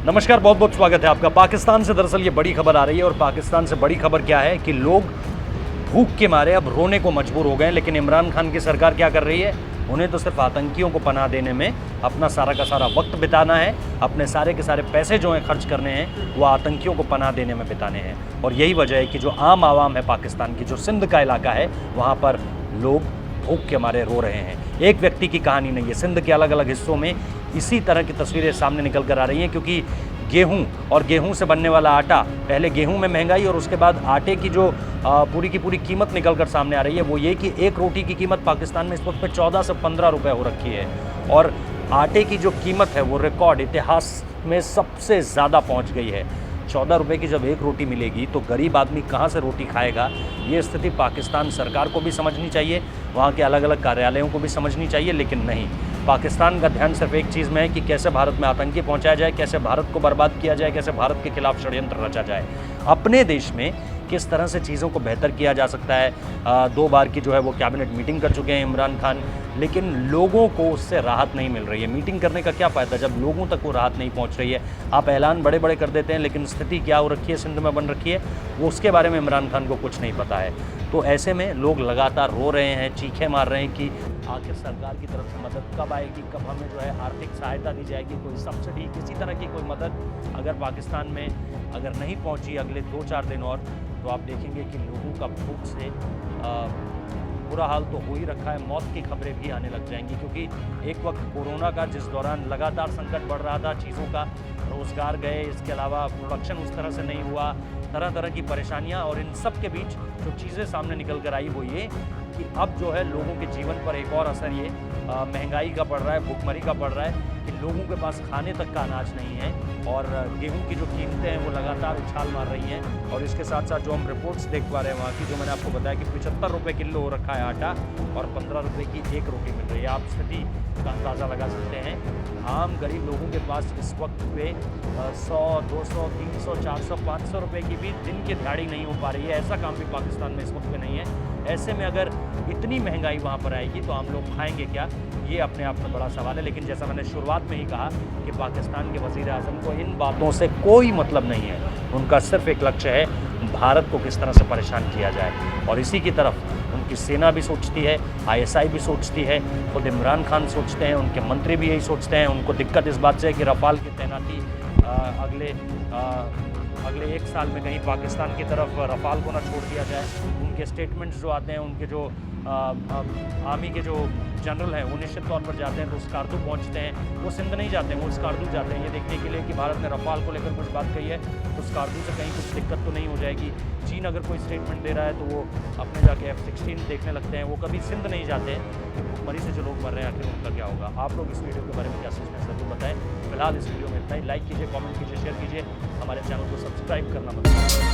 नमस्कार, बहुत बहुत स्वागत है आपका। पाकिस्तान से दरअसल ये बड़ी खबर आ रही है और पाकिस्तान से बड़ी खबर क्या है कि लोग भूख के मारे अब रोने को मजबूर हो गए हैं। लेकिन इमरान खान की सरकार क्या कर रही है? उन्हें तो सिर्फ आतंकियों को पनाह देने में अपना सारा का सारा वक्त बिताना है, अपने सारे के सारे पैसे जो हैं खर्च करने हैं वो आतंकियों को पनाह देने में बिताने हैं। और यही वजह है कि जो आम आवाम है पाकिस्तान की, जो सिंध का इलाका है, वहाँ पर लोग भूख के मारे रो रहे हैं। एक व्यक्ति की कहानी नहीं है, सिंध के अलग अलग हिस्सों में इसी तरह की तस्वीरें सामने निकल कर आ रही हैं। क्योंकि गेहूं और गेहूं से बनने वाला आटा, पहले गेहूं में महंगाई और उसके बाद आटे की जो पूरी की पूरी कीमत निकल कर सामने आ रही है वो ये कि एक रोटी की कीमत पाकिस्तान में इस वक्त पे 14 से 15 रुपए हो रखी है। और आटे की जो कीमत है वो रिकॉर्ड इतिहास में सबसे ज़्यादा पहुँच गई है। 14 रुपये की जब एक रोटी मिलेगी तो गरीब आदमी कहाँ से रोटी खाएगा? ये स्थिति पाकिस्तान सरकार को भी समझनी चाहिए, वहाँ के अलग अलग कार्यालयों को भी समझनी चाहिए। लेकिन नहीं, पाकिस्तान का ध्यान सिर्फ एक चीज़ में है कि कैसे भारत में आतंकी पहुँचाया जाए, कैसे भारत को बर्बाद किया जाए, कैसे भारत के खिलाफ षड्यंत्र रचा जाए। अपने देश में किस तरह से चीज़ों को बेहतर किया जा सकता है। 2 बार की जो है वो कैबिनेट मीटिंग कर चुके हैं इमरान खान, लेकिन लोगों को उससे राहत नहीं मिल रही है। मीटिंग करने का क्या फ़ायदा जब लोगों तक वो राहत नहीं पहुंच रही है? आप ऐलान बड़े बड़े कर देते हैं, लेकिन स्थिति क्या हो रखी है, सिंध में बन रखी है, वो उसके बारे में इमरान खान को कुछ नहीं पता है। तो ऐसे में लोग लगातार रो रहे हैं, चीखें मार रहे हैं कि आखिर सरकार की तरफ से मदद कब आएगी, कब हमें जो है आर्थिक सहायता दी जाएगी, कोई सब्सिडी, किसी तरह की कोई मदद अगर पाकिस्तान में अगर नहीं पहुंची अगले 2-4 दिन और, तो आप देखेंगे कि लोगों का भूख से बुरा हाल तो हो ही रखा है, मौत की खबरें भी आने लग जाएंगी। क्योंकि एक वक्त कोरोना का जिस दौरान लगातार संकट बढ़ रहा था, चीज़ों का रोज़गार गए, इसके अलावा प्रोडक्शन उस तरह से नहीं हुआ, तरह तरह की परेशानियां, और इन सब के बीच जो चीज़ें सामने निकल कर आई वो ये कि अब जो है लोगों के जीवन पर एक और असर ये महंगाई का पड़ रहा है, भुखमरी का पड़ रहा है कि लोगों के पास खाने तक का अनाज नहीं है। और गेहूं की जो कीमतें हैं वो लगातार उछाल मार रही हैं। और इसके साथ साथ जो हम रिपोर्ट्स देख पा रहे हैं वहाँ की, जो मैंने आपको बताया कि 75 रुपये किलो हो रखा है आटा और 15 रुपये की एक रोटी मिल रही है। आप स्थिति का अंदाज़ा लगा सकते हैं। आम गरीब लोगों के पास इस वक्त पे 100, 200, 300, 400, 500 रुपये की भी दिन की दिहाड़ी नहीं हो पा रही है। ऐसा काम भी पाकिस्तान में इस वक्त पे नहीं है। ऐसे में अगर इतनी महंगाई वहाँ पर आएगी तो आम लोग खाएंगे क्या? ये अपने आप में बड़ा सवाल है। लेकिन जैसा मैंने शुरुआत में ही कहा कि पाकिस्तान के वज़ीर आज़म को इन बातों से कोई मतलब नहीं है। उनका सिर्फ एक लक्ष्य है, भारत को किस तरह से परेशान किया जाए। और इसी की तरफ उनकी सेना भी सोचती है, ISI भी सोचती है, खुद इमरान खान सोचते हैं, उनके मंत्री भी यही सोचते हैं। उनको दिक्कत इस बात से है कि रफ़ाल की तैनाती अगले 1 साल में कहीं पाकिस्तान की तरफ रफ़ाल को ना छोड़ दिया जाए। उनके स्टेटमेंट्स जो आते हैं, उनके जो आर्मी के जो जनरल हैं वो निश्चित तौर पर जाते हैं तो स्कार्दू पहुंचते हैं। वो सिंध नहीं जाते हैं, वो स्कार्दू जाते हैं ये देखने के लिए कि भारत ने रफ़ाल को लेकर कुछ बात कही है तो स्कार्दू से कहीं कुछ दिक्कत तो नहीं हो जाएगी। चीन अगर कोई स्टेटमेंट दे रहा है तो वो अपने जाके F-16 देखने लगते हैं। वो कभी सिंध नहीं जाते हैं। भुखमरी से जो लोग मर रहे हैं आखिर उनका क्या होगा? आप लोग इस वीडियो के बारे में क्या सोचते हैं ज़रूर बताएं। फिलहाल इस वीडियो में इतना ही। लाइक कीजिए, कमेंट कीजिए, शेयर कीजिए, हमारे चैनल को सब्सक्राइब करना मत भूलिए।